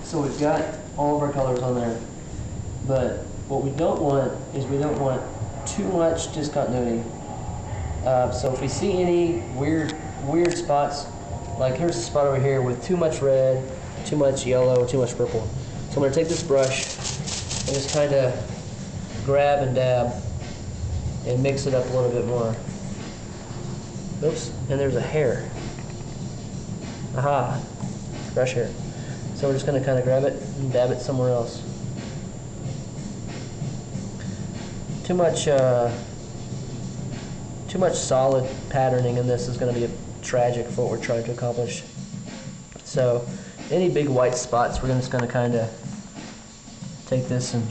So we've got all of our colors on there, but what we don't want is we don't want too much discontinuity. So if we see any weird spots, like here's a spot over here with too much red, too much yellow, too much purple. So I'm going to take this brush and just kind of grab and dab and mix it up a little bit more. Oops, and there's a hair. Aha, brush hair. So we're just going to kind of grab it and dab it somewhere else. Too much solid patterning in this is going to be tragic for what we're trying to accomplish. So any big white spots, we're just going to kind of take this and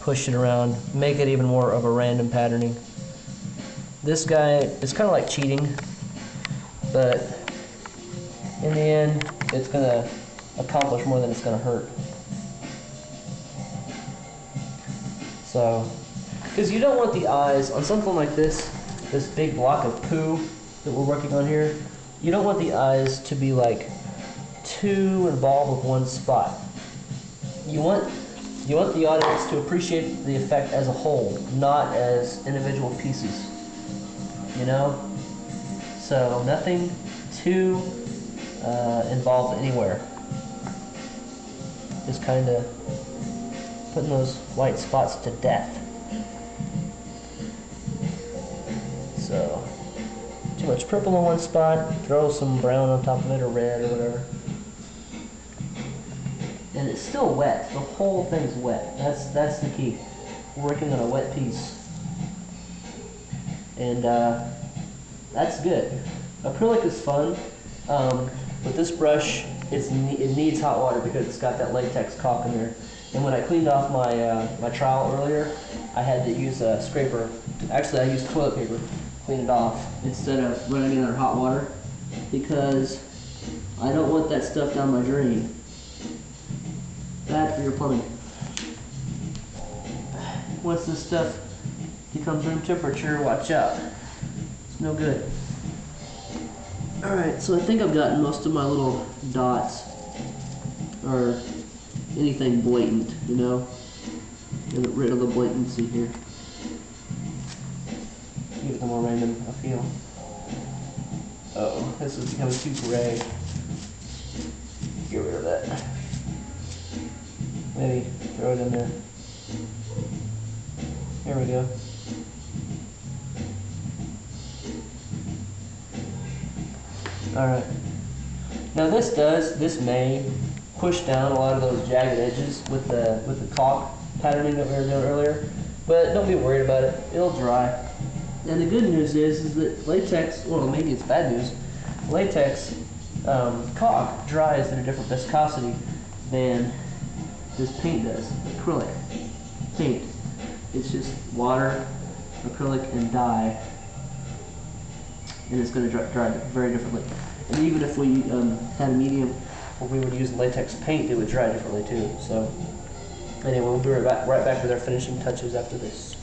push it around, make it even more of a random patterning. This guy is kind of like cheating, but in the end, it's going to accomplish more than it's going to hurt. So, because you don't want the eyes on something like this big block of poo that we're working on here, you don't want the eyes to be like too involved with one spot. You want the audience to appreciate the effect as a whole, not as individual pieces. You know? So nothing too involved anywhere. Just kind of putting those white spots to death. So, too much purple in one spot, throw some brown on top of it, or red, or whatever. And it's still wet. The whole thing's wet. That's the key. We're working on a wet piece. And that's good. Acrylic is fun. With this brush, it needs hot water because it's got that latex caulk in there. And when I cleaned off my trowel earlier, I had to use a scraper. Actually, I used toilet paper to clean it off instead of running it under hot water, because I don't want that stuff down my drain. Bad for your plumbing. Once this stuff becomes room temperature, watch out. It's no good. Alright, so I think I've gotten most of my little dots, or anything blatant, you know? Get rid of the blatancy here. Give it a more random feel. Uh-oh, this is becoming too gray. Get rid of that. Maybe throw it in there. There we go. Alright. Now this may push down a lot of those jagged edges with the caulk patterning that we were doing earlier, but don't be worried about it. It'll dry. And the good news is that latex, well, maybe it's bad news, latex caulk dries at a different viscosity than this paint does, acrylic paint. It's just water, acrylic, and dye, and it's going to dry very differently. And even if we had a medium where we would use latex paint, it would dry differently too. So anyway, we'll be right back with our finishing touches after this.